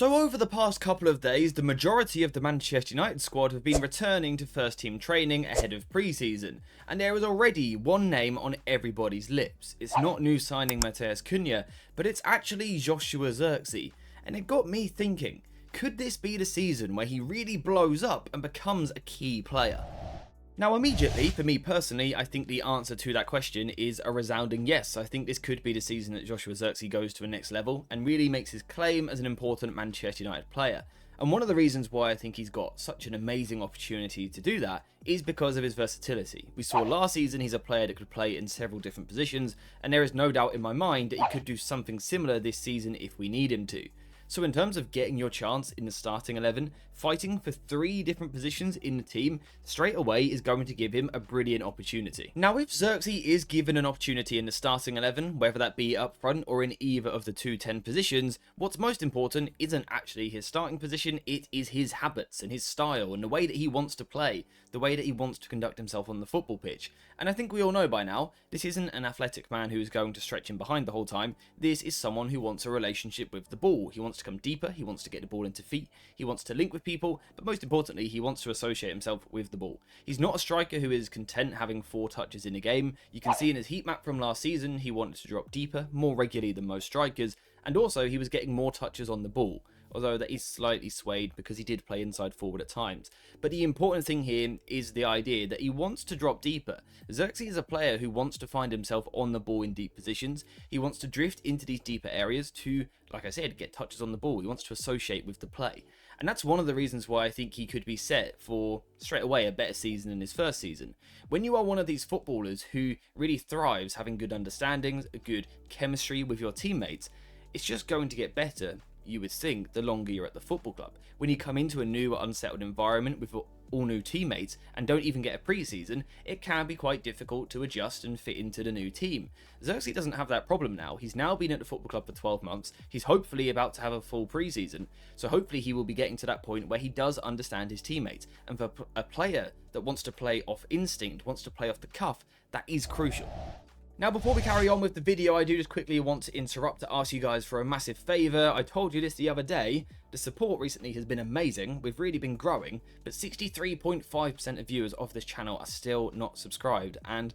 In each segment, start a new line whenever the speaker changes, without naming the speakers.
So over the past couple of days, the majority of the Manchester United squad have been returning to first team training ahead of pre-season, and there is already one name on everybody's lips. It's not new signing Matheus Cunha, but it's actually Joshua Zirkzee, and it got me thinking, could this be the season where he really blows up and becomes a key player? Now immediately, for me personally, I think the answer to that question is a resounding yes. I think this could be the season that Joshua Zirkzee goes to a next level and really makes his claim as an important Manchester United player. And one of the reasons why I think he's got such an amazing opportunity to do that is because of his versatility. We saw last season he's a player that could play in several different positions, and there is no doubt in my mind that he could do something similar this season if we need him to. So in terms of getting your chance in the starting 11, fighting for 3 different positions in the team straight away is going to give him a brilliant opportunity. Now if Zirkzee is given an opportunity in the starting 11, whether that be up front or in either of the 2-10 positions, what's most important isn't actually his starting position, it is his habits and his style and the way that he wants to play, the way that he wants to conduct himself on the football pitch. And I think we all know by now, this isn't an athletic man who is going to stretch him behind the whole time. This is someone who wants a relationship with the ball. He wants to come deeper, he wants to get the ball into feet, he wants to link with people, but most importantly, he wants to associate himself with the ball. He's not a striker who is content having 4 touches in a game. You can see in his heat map from last season, he wanted to drop deeper, more regularly than most strikers, and also he was getting more touches on the ball. Although that is slightly swayed because he did play inside forward at times. But the important thing here is the idea that he wants to drop deeper. Zirkzee is a player who wants to find himself on the ball in deep positions. He wants to drift into these deeper areas to, like I said, get touches on the ball. He wants to associate with the play. And that's one of the reasons why I think he could be set for, straight away, a better season than his first season. When you are one of these footballers who really thrives having good understandings, a good chemistry with your teammates, it's just going to get better, you would think, the longer you're at the football club. When you come into a new unsettled environment with all new teammates and don't even get a pre-season, it can be quite difficult to adjust and fit into the new team. Zirkzee doesn't have that problem now. He's now been at the football club for 12 months. He's hopefully about to have a full pre-season, so hopefully he will be getting to that point where he does understand his teammates. And for a player that wants to play off instinct, wants to play off the cuff, that is crucial. Now before we carry on with the video, I do just quickly want to interrupt to ask you guys for a massive favour. I told you this the other day, the support recently has been amazing, we've really been growing, but 63.5% of viewers of this channel are still not subscribed, and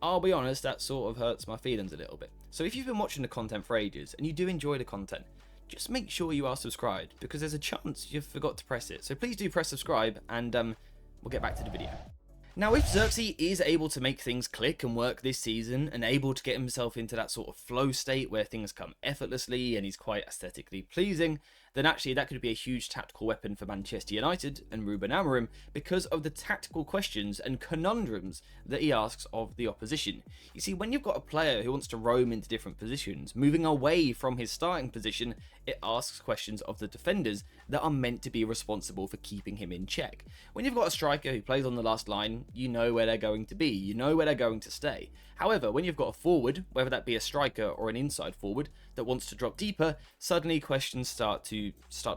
I'll be honest, that sort of hurts my feelings a little bit. So if you've been watching the content for ages, and you do enjoy the content, just make sure you are subscribed, because there's a chance you forgot to press it. So please do press subscribe, and we'll get back to the video. Now, if Zirkzee is able to make things click and work this season and able to get himself into that sort of flow state where things come effortlessly and he's quite aesthetically pleasing, then actually that could be a huge tactical weapon for Manchester United and Ruben Amorim because of the tactical questions and conundrums that he asks of the opposition. You see, when you've got a player who wants to roam into different positions, moving away from his starting position, it asks questions of the defenders that are meant to be responsible for keeping him in check. When you've got a striker who plays on the last line, you know where they're going to be, you know where they're going to stay. However, when you've got a forward, whether that be a striker or an inside forward, that wants to drop deeper, suddenly questions start to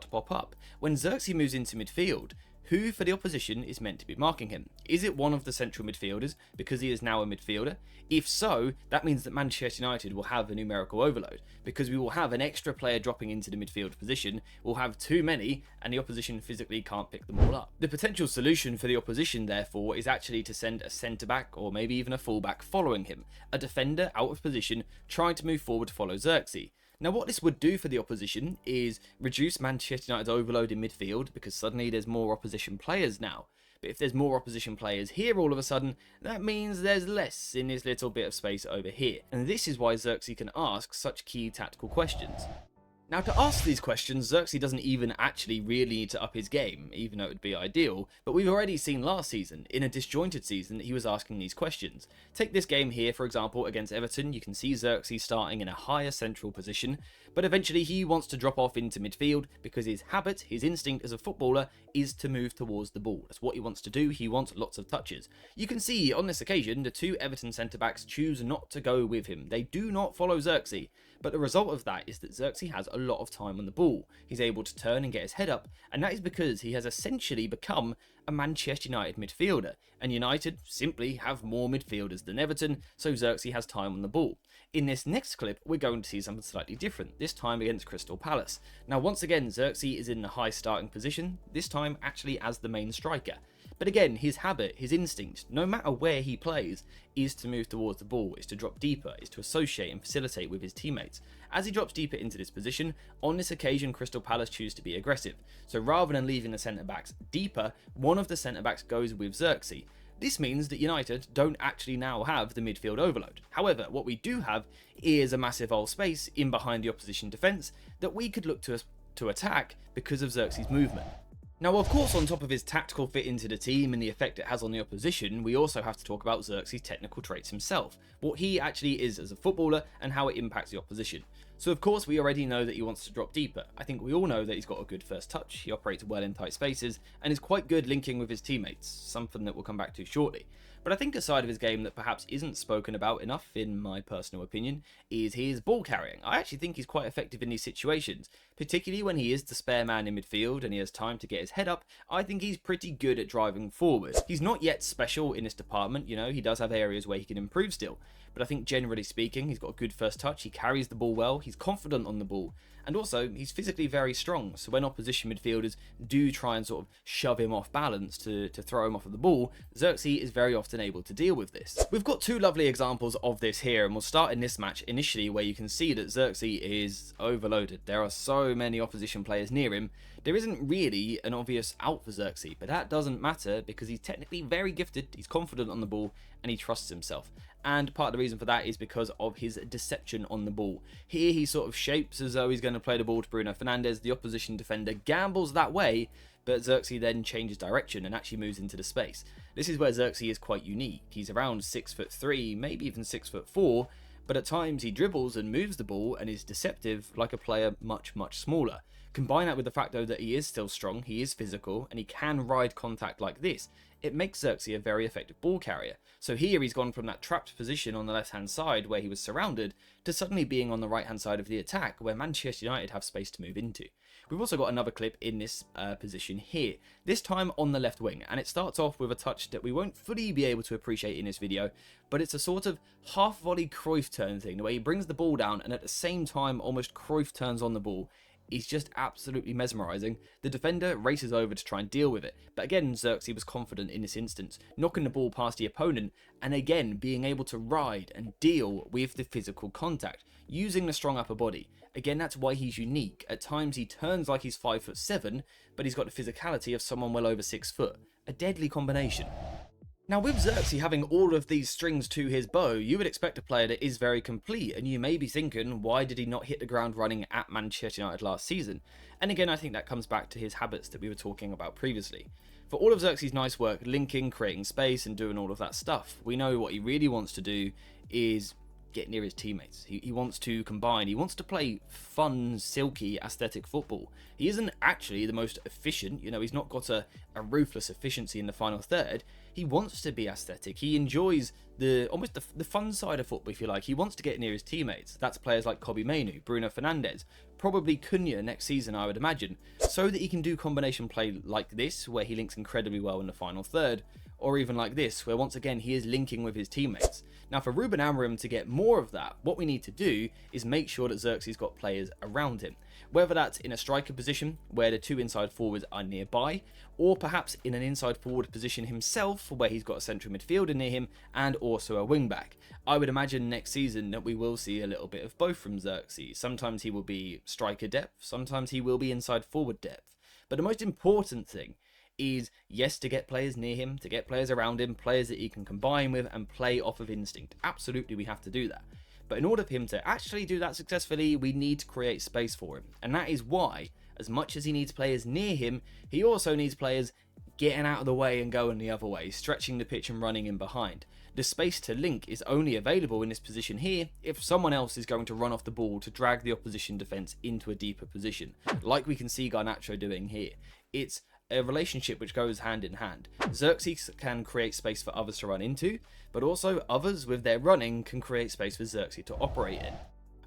pop up. When Zirkzee moves into midfield, who for the opposition is meant to be marking him? Is it one of the central midfielders because he is now a midfielder? If so, that means that Manchester United will have a numerical overload because we will have an extra player dropping into the midfield position, we'll have too many and the opposition physically can't pick them all up. The potential solution for the opposition therefore is actually to send a centre back or maybe even a full back following him, a defender out of position trying to move forward to follow Zirkzee. Now what this would do for the opposition is reduce Manchester United's overload in midfield because suddenly there's more opposition players now. But if there's more opposition players here all of a sudden, that means there's less in this little bit of space over here. And this is why Zirkzee can ask such key tactical questions. Now to ask these questions, Zirkzee doesn't even actually really need to up his game, even though it would be ideal, but we've already seen last season, in a disjointed season, that he was asking these questions. Take this game here, for example, against Everton, you can see Zirkzee starting in a higher central position, but eventually he wants to drop off into midfield because his habit, his instinct as a footballer, is to move towards the ball. That's what he wants to do, he wants lots of touches. You can see on this occasion, the 2 Everton centre-backs choose not to go with him. They do not follow Zirkzee, but the result of that is that Zirkzee has a lot of time on the ball. He's able to turn and get his head up, and that is because he has essentially become a Manchester United midfielder, and United simply have more midfielders than Everton, so Zirkzee has time on the ball. In this next clip, we're going to see something slightly different, this time against Crystal Palace. Now once again, Zirkzee is in the high starting position, this time actually as the main striker. But again, his habit, his instinct, no matter where he plays, is to move towards the ball, is to drop deeper, is to associate and facilitate with his teammates. As he drops deeper into this position, on this occasion Crystal Palace choose to be aggressive. So rather than leaving the centre-backs deeper, one of the centre-backs goes with Zirkzee. This means that United don't actually now have the midfield overload. However, what we do have is a massive old space in behind the opposition defence that we could look to attack because of Zirkzee's movement. Now, of course, on top of his tactical fit into the team and the effect it has on the opposition, we also have to talk about Zirkzee's technical traits himself, what he actually is as a footballer and how it impacts the opposition. So of course we already know that he wants to drop deeper. I think we all know that he's got a good first touch, he operates well in tight spaces, and is quite good linking with his teammates, something that we'll come back to shortly. But I think a side of his game that perhaps isn't spoken about enough, in my personal opinion, is his ball carrying. I actually think he's quite effective in these situations, particularly when he is the spare man in midfield and he has time to get his head up. I think he's pretty good at driving forward. He's not yet special in this department, you know, he does have areas where he can improve still, but I think generally speaking, he's got a good first touch, he carries the ball well, he's confident on the ball, and also he's physically very strong, so when opposition midfielders do try and sort of shove him off balance to throw him off of the ball, Zirkzee is very often able to deal with this. We've got two lovely examples of this here, and we'll start in this match initially where you can see that Zirkzee is overloaded. There are so many opposition players near him. There isn't really an obvious out for Zirkzee, but that doesn't matter because he's technically very gifted, he's confident on the ball, and he trusts himself. And part of the reason for that is because of his deception on the ball. Here he sort of shapes as though he's going to play the ball to Bruno Fernandes, the opposition defender gambles that way, but Zirkzee then changes direction and actually moves into the space. This is where Zirkzee is quite unique. He's around 6'3", maybe even 6'4", but at times he dribbles and moves the ball and is deceptive like a player much smaller. Combine that with the fact though that he is still strong, he is physical, and he can ride contact like this. It makes Zirkzee a very effective ball carrier. So here he's gone from that trapped position on the left hand side where he was surrounded to suddenly being on the right hand side of the attack where Manchester United have space to move into. We've also got another clip in this position here, this time on the left wing, and it starts off with a touch that we won't fully be able to appreciate in this video, but it's a sort of half volley Cruyff turn thing, the way he brings the ball down and at the same time almost Cruyff turns on the ball. He's just absolutely mesmerising. The defender races over to try and deal with it, but again Zirkzee was confident in this instance, knocking the ball past the opponent and again being able to ride and deal with the physical contact, using the strong upper body. Again, that's why he's unique. At times he turns like he's 5'7", but he's got the physicality of someone well over 6 foot. A deadly combination. Now with Zirkzee having all of these strings to his bow, you would expect a player that is very complete, and you may be thinking, why did he not hit the ground running at Manchester United last season? And again, I think that comes back to his habits that we were talking about previously. For all of Zirkzee's nice work linking, creating space and doing all of that stuff, we know what he really wants to do is get near his teammates. He wants to combine, he wants to play fun, silky, aesthetic football. He isn't actually the most efficient, you know, he's not got a ruthless efficiency in the final third. He wants to be aesthetic, he enjoys almost the fun side of football, if you like. He wants to get near his teammates. That's players like Kobbie Mainoo, Bruno Fernandes, probably Cunha next season I would imagine, so that he can do combination play like this, where he links incredibly well in the final third, or even like this, where once again he is linking with his teammates. Now for Ruben Amorim to get more of that, what we need to do is make sure that Zirkzee's got players around him. Whether that's in a striker position, where the two inside forwards are nearby, or perhaps in an inside forward position himself, where he's got a central midfielder near him, and also a wing back. I would imagine next season that we will see a little bit of both from Zirkzee. Sometimes he will be striker depth, sometimes he will be inside forward depth. But the most important thing is, yes, to get players near him, to get players around him, players that he can combine with and play off of instinct. Absolutely, we have to do that. But in order for him to actually do that successfully, we need to create space for him. And that is why, as much as he needs players near him, he also needs players getting out of the way and going the other way, stretching the pitch and running in behind. The space to link is only available in this position here if someone else is going to run off the ball to drag the opposition defence into a deeper position, like we can see Garnacho doing here. It's a relationship which goes hand in hand. Zirkzee can create space for others to run into, but also others with their running can create space for Zirkzee to operate in.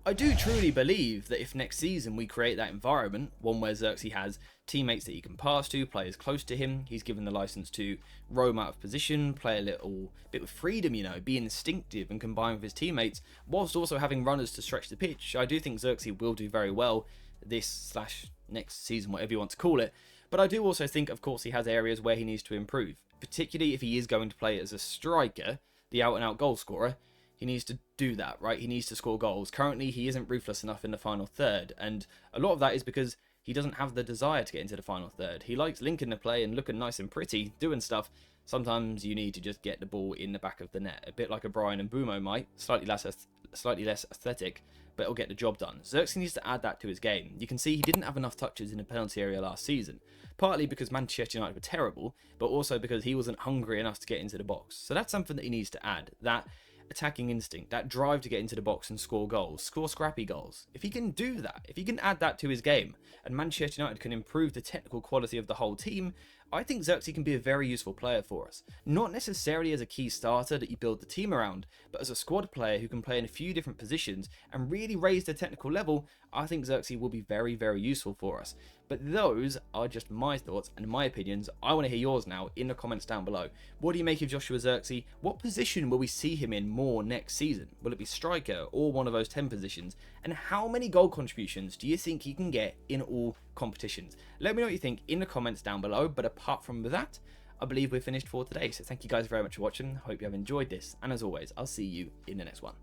I do truly believe that if next season we create that environment, one where Zirkzee has teammates that he can pass to, players close to him, he's given the license to roam out of position, play a little bit with freedom, be instinctive and combine with his teammates, whilst also having runners to stretch the pitch, I do think Zirkzee will do very well this/next season, whatever you want to call it. But I do also think, of course, he has areas where he needs to improve, particularly if he is going to play as a striker, the out-and-out goal scorer. He needs to do that, right? He needs to score goals. Currently, he isn't ruthless enough in the final third, and a lot of that is because he doesn't have the desire to get into the final third. He likes linking the play and looking nice and pretty, doing stuff. Sometimes you need to just get the ball in the back of the net, a bit like a Brian and Bumo might, slightly less aesthetic, but it'll get the job done. Zirkzee needs to add that to his game. You can see he didn't have enough touches in the penalty area last season, partly because Manchester United were terrible, but also because he wasn't hungry enough to get into the box. So that's something that he needs to add, that attacking instinct, that drive to get into the box and score goals, score scrappy goals. If he can do that, if he can add that to his game, and Manchester United can improve the technical quality of the whole team, I think Zirkzee can be a very useful player for us. Not necessarily as a key starter that you build the team around, but as a squad player who can play in a few different positions and really raise the technical level. I think Zirkzee will be very, very useful for us. But those are just my thoughts and my opinions. I want to hear yours now in the comments down below. What do you make of Joshua Zirkzee? What position will we see him in more next season? Will it be striker or one of those 10 positions? And how many goal contributions do you think he can get in all competitions? Let me know what you think in the comments down below. But apart from that, I believe we're finished for today. So thank you guys very much for watching. Hope you have enjoyed this. And as always, I'll see you in the next one.